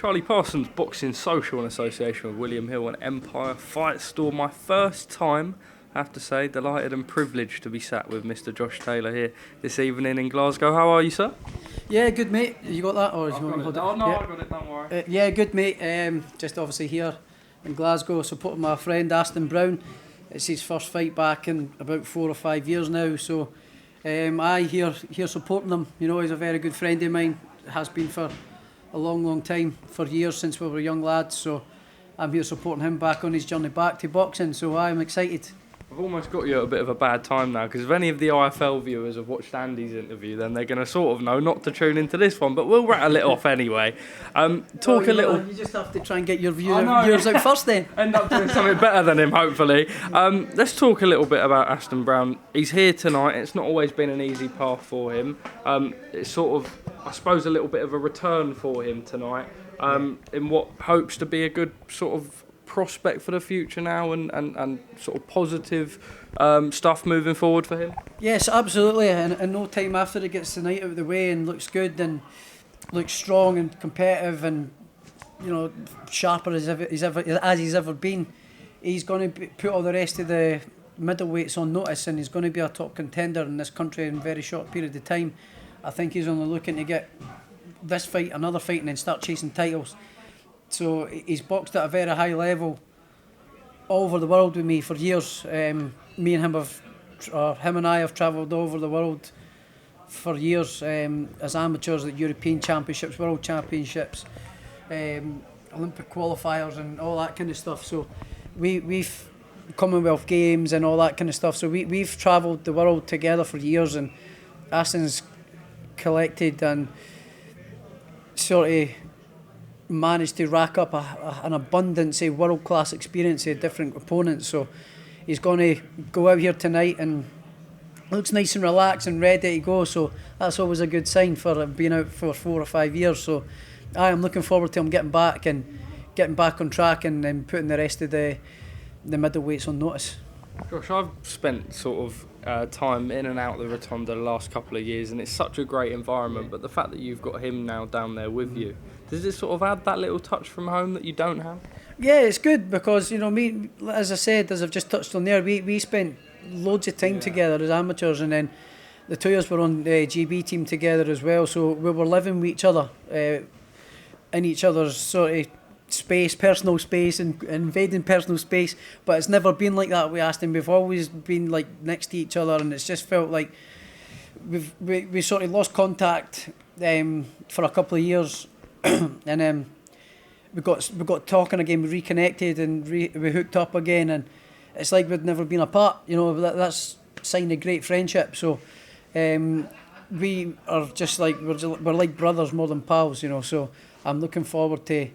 Charlie Parsons, Boxing Social in association with William Hill and Empire Fight Store. My first time, I have to say, delighted and privileged to be sat with Mr. Josh Taylor here this evening in Glasgow. How are you, sir? Yeah, good, mate. You got that? Or I've got it. Oh, no, I got it, don't worry. Yeah, good, mate. Just obviously here in Glasgow, supporting my friend Aston Brown. It's his first fight back in about 4 or 5 years now, so I here supporting him. You know, he's a very good friend of mine, has been for a long time, for years since we were young lads, so I'm here supporting him back on his journey back to boxing, so I'm excited. I've almost got you at a bit of a bad time now, because if any of the IFL viewers have watched Andy's interview, then they're going to sort of know not to tune into this one, but we'll rattle it off anyway. You just have to try and get your viewers out first then. End up doing something better than him, hopefully. Let's talk a little bit about Aston Brown. He's here tonight. It's not always been an easy path for him. It's sort of, I suppose, a little bit of a return for him tonight, in what hopes to be a good sort of prospect for the future now, and sort of positive stuff moving forward for him? Yes, absolutely, and no time after he gets the night out of the way and looks good and looks strong and competitive and, you know, sharper as he's ever been, he's going to put all the rest of the middleweights on notice, and he's going to be a top contender in this country in a very short period of time. I think he's only looking to get this fight, another fight, and then start chasing titles. So he's boxed at a very high level all over the world with me for years. Me and him and I have travelled all over the world for years, as amateurs at European Championships, World Championships, Olympic qualifiers and all that kind of stuff. So we've Commonwealth Games and all that kind of stuff. So we've travelled the world together for years, and Aston's collected and sort of managed to rack up an abundance of world-class experience of different opponents. So he's going to go out here tonight and looks nice and relaxed and ready to go, so that's always a good sign for being out for 4 or 5 years. So I am looking forward to him getting back on track and putting the rest of the middleweights on notice. Gosh, I've spent sort of time in and out of the Rotunda the last couple of years, and it's such a great environment, but the fact that you've got him now down there with you, does it sort of add that little touch from home that you don't have? Yeah, it's good because, you know, me, as I said, as I've just touched on there, we spent loads of time together as amateurs, and then the two of us were on the GB team together as well, so we were living with each other, in each other's sort of space, personal space, and invading personal space, but it's never been like that with Aston. We've always been like next to each other, and it's just felt like we sort of lost contact for a couple of years, and we got talking again, we reconnected and we hooked up again, and it's like we'd never been apart. You know, that's a sign of great friendship. So we are just like we're like brothers more than pals. You know, so I'm looking forward to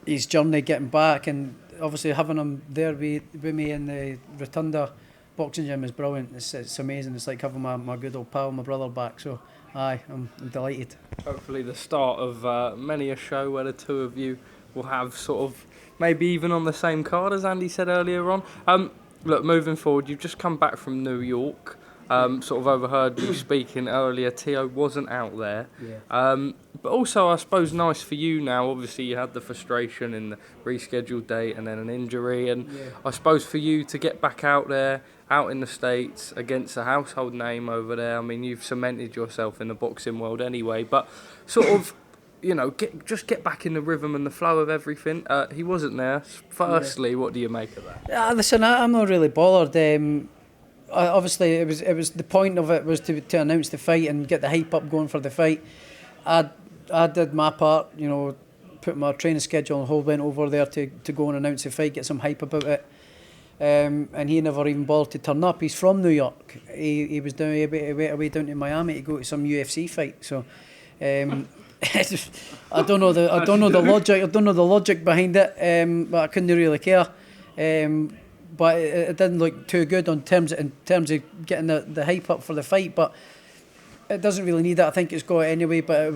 his journey getting back, and obviously having him there with me in the Rotunda boxing gym is brilliant. It's amazing. It's like having my good old pal, my brother, back. So aye, I'm delighted. Hopefully the start of many a show where the two of you will have sort of maybe even on the same card, as Andy said earlier on. Look, moving forward, you've just come back from New York. Sort of overheard you speaking earlier. Teo wasn't out there. Yeah. But also, I suppose, nice for you now. Obviously, you had the frustration in the rescheduled date and then an injury. And yeah, I suppose for you to get back out there, out in the States, against a household name over there, I mean, you've cemented yourself in the boxing world anyway. But sort of, you know, get back in the rhythm and the flow of everything. He wasn't there. Firstly, what do you make of that? Listen, I'm not really bothered. Obviously, it was the point of it was to announce the fight and get the hype up going for the fight. I did my part, you know, put my training schedule on hold, went over there to go and announce the fight, get some hype about it. And he never even bothered to turn up. He's from New York. He was down away down to Miami to go to some UFC fight. So I don't know the logic behind it. But I couldn't really care. But it didn't look too good in terms of getting the hype up for the fight. But it doesn't really need that. I think it's got it anyway. But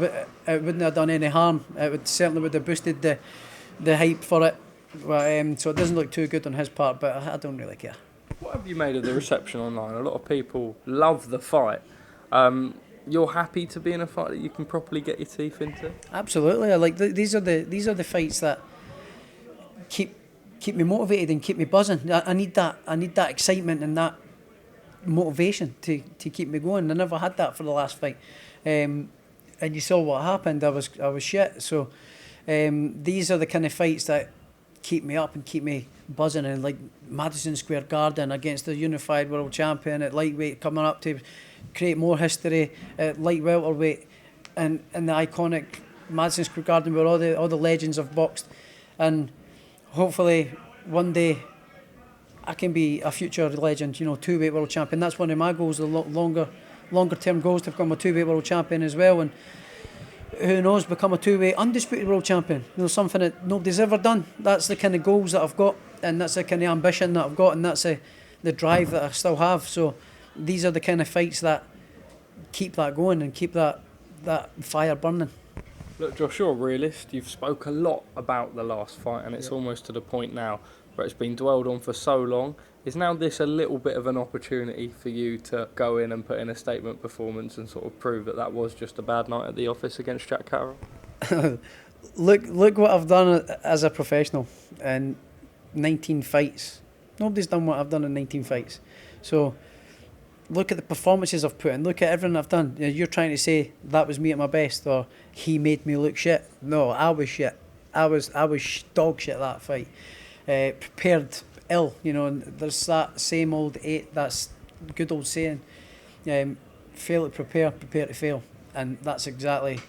it wouldn't have done any harm. It certainly would have boosted the hype for it. So it doesn't look too good on his part. But I don't really care. What have you made of the reception online? A lot of people love the fight. you're happy to be in a fight that you can properly get your teeth into? Absolutely. I like these are the fights that keep me motivated and keep me buzzing. I need that excitement and that motivation to keep me going. I never had that for the last fight, and you saw what happened. I was shit. So these are the kind of fights that keep me up and keep me buzzing. And like Madison Square Garden against the unified world champion at lightweight, coming up to create more history at light welterweight, and the iconic Madison Square Garden where all the legends have boxed, and hopefully one day I can be a future legend, two-weight world champion. That's one of my goals, the longer term goals, to become a two-weight world champion as well, and who knows, become a two-weight undisputed world champion. Something that nobody's ever done. That's the kind of goals that I've got, and that's the kind of ambition that I've got, and that's the drive that I still have. So these are the kind of fights that keep that going and keep that fire burning. Look, Josh, you're a realist. You've spoke a lot about the last fight, and it's almost to the point now where it's been dwelled on for so long. Is now this a little bit of an opportunity for you to go in and put in a statement performance and sort of prove that was just a bad night at the office against Jack Catterall? Look what I've done as a professional in 19 fights. Nobody's done what I've done in 19 fights. So look at the performances I've put in. Look at everything I've done. You're trying to say that was me at my best, or he made me look shit. No, I was shit. I was dog shit that fight. Prepared ill, and there's that same old that's good old saying, fail to prepare to fail, and that's exactly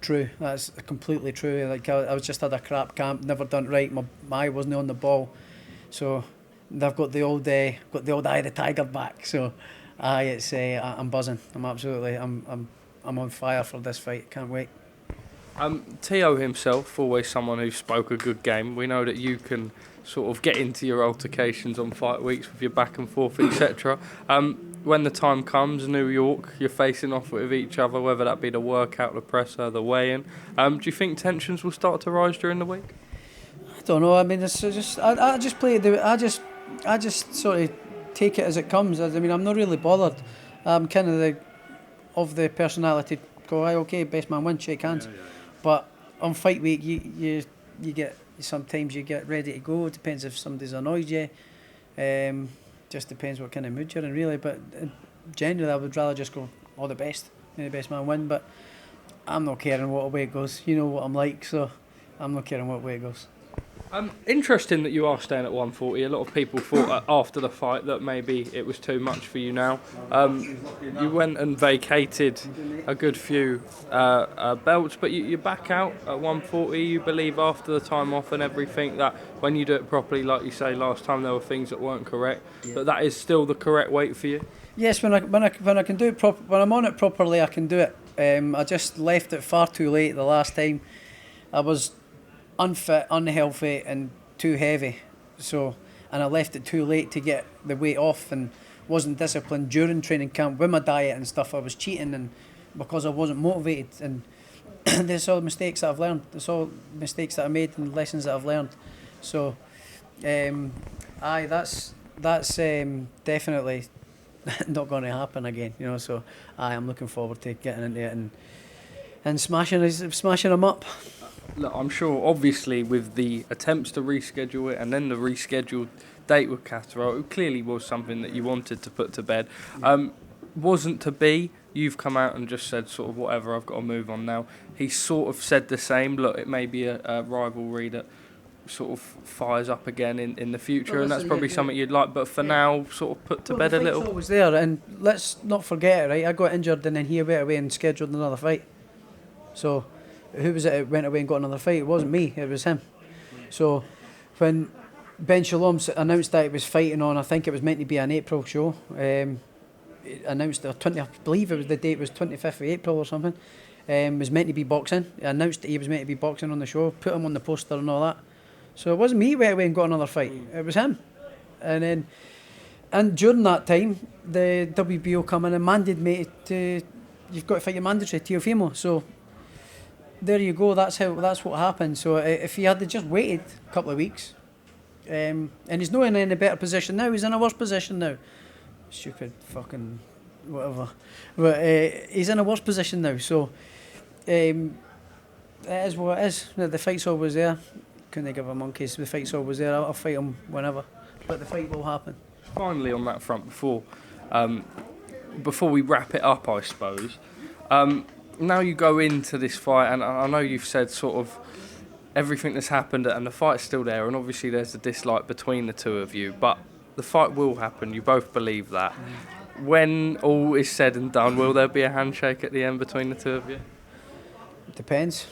true. That's completely true. Like I was just had a crap camp, never done it right. My eye wasn't on the ball, so they've got the old eye of the tiger back. So I'm buzzing. I'm on fire for this fight. Can't wait. Teo himself, always someone who spoke a good game. We know that you can sort of get into your altercations on fight weeks with your back and forth, etc. When the time comes, New York, you're facing off with each other, whether that be the workout, the presser, the weigh-in. Do you think tensions will start to rise during the week? I don't know. I mean, it's just I just play the I just sort of take it as it comes. I mean, I'm not really bothered. I'm kind of the personality. Go, okay, best man win, shake hands. Yeah. But on fight week, you get sometimes you get ready to go. It depends if somebody's annoyed you. Just depends what kind of mood you're in, really. But generally, I would rather just go all the best, the best man win. But I'm not caring what way it goes. You know what I'm like, so I'm not caring what way it goes. Interesting that you are staying at 140. A lot of people thought after the fight that maybe it was too much for you now. You went and vacated a good few belts, but you're back out at 140. You believe after the time off and everything that when you do it properly, like you say last time, there were things that weren't correct, but that is still the correct weight for you? Yes, when I can do it when I'm on it properly, I can do it. I just left it far too late the last time. I was unfit, unhealthy and too heavy, and I left it too late to get the weight off, and wasn't disciplined during training camp with my diet and stuff. I was cheating, and because I wasn't motivated, and there's all the mistakes that I've learned. There's all mistakes that I made and lessons that I've learned. So that's definitely not going to happen again, so I'm looking forward to getting into it and smashing them up. Look, I'm sure, obviously, with the attempts to reschedule it and then the rescheduled date with Catterall, it clearly was something that you wanted to put to bed. Wasn't to be. You've come out and just said sort of whatever, I've got to move on now. He sort of said the same. Look, it may be a rivalry that sort of fires up again in the future, and that's probably something you'd like, but for now, sort of put to bed a little. I was there, and let's not forget it, right? I got injured and then he went away and scheduled another fight. So who was it that went away and got another fight? It wasn't me, it was him. So when Ben Shalom announced that he was fighting on, I think it was meant to be an April show, announced I believe it was the date was 25th of April or something, was meant to be boxing. He announced that he was meant to be boxing on the show, put him on the poster and all that. So it wasn't me who went away and got another fight, it was him. And during that time, the WBO come in and mandated me you've got to fight your mandatory, Teofimo. So there you go, that's what happened. So if he had just waited a couple of weeks, and he's not in any better position now, he's in a worse position now. Stupid fucking whatever. But he's in a worse position now, so it is what it is. The fight's always there. Couldn't give a monkeys. The fight's always there. I'll fight him whenever, but the fight will happen. Finally, on that front, before we wrap it up, I suppose. Now you go into this fight, and I know you've said sort of everything that's happened, and the fight's still there, and obviously there's a dislike between the two of you, but the fight will happen. You both believe that. When all is said and done, will there be a handshake at the end between the two of you? Depends.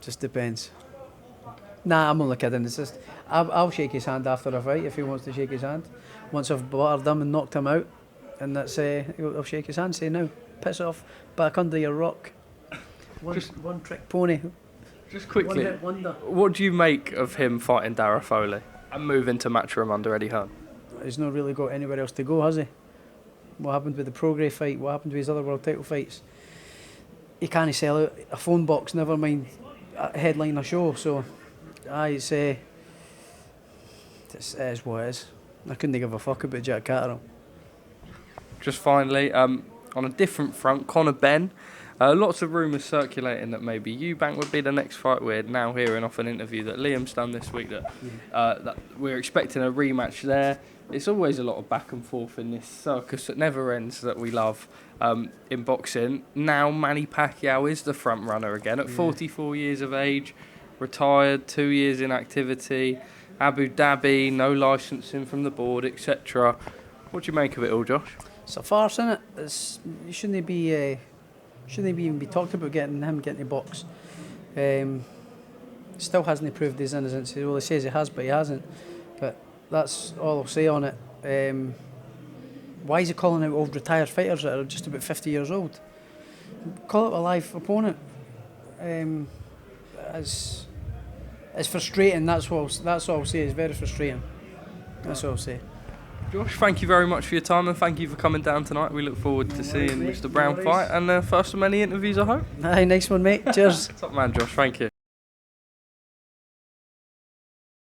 Just depends. Nah, I'm only kidding. It's just I'll shake his hand after a fight if he wants to shake his hand. Once I've battered him and knocked him out, and that's I'll shake his hand. Say no, piss off, back under your rock. One trick pony. Just quickly, One hit wonder. What do you make of him fighting Darragh Foley and moving to Matchroom under Eddie Hearn? He's not really got anywhere else to go, has he? What happened with the Prograis fight? What happened with his other world title fights? He can't sell out a phone box, never mind headline a show. So, it is what it is. I couldn't give a fuck about Jack Catterall. Just finally, on a different front, Conor Benn. Lots of rumours circulating that maybe Eubank would be the next fight. We're now hearing off an interview that Liam's done this week that we're expecting a rematch there. It's always a lot of back and forth in this circus that never ends that we love in boxing. Now Manny Pacquiao is the front runner again at 44 years of age, retired, 2 years in activity, Abu Dhabi, no licensing from the board, etc. What do you make of it all, Josh? It's a farce, isn't it? You shouldn't even be talking about getting the box. Still hasn't proved his innocence. Well, he says he has, but he hasn't. But that's all I'll say on it. Why is he calling out old retired fighters that are just about 50 years old? Call it a live opponent. It's frustrating. That's all I'll say. It's very frustrating. That's all I'll say. Josh, thank you very much for your time, and thank you for coming down tonight. We look forward to seeing Mr. Brown fight, and first of many interviews, I hope. Aye, nice one, mate. Cheers. Top man, Josh. Thank you.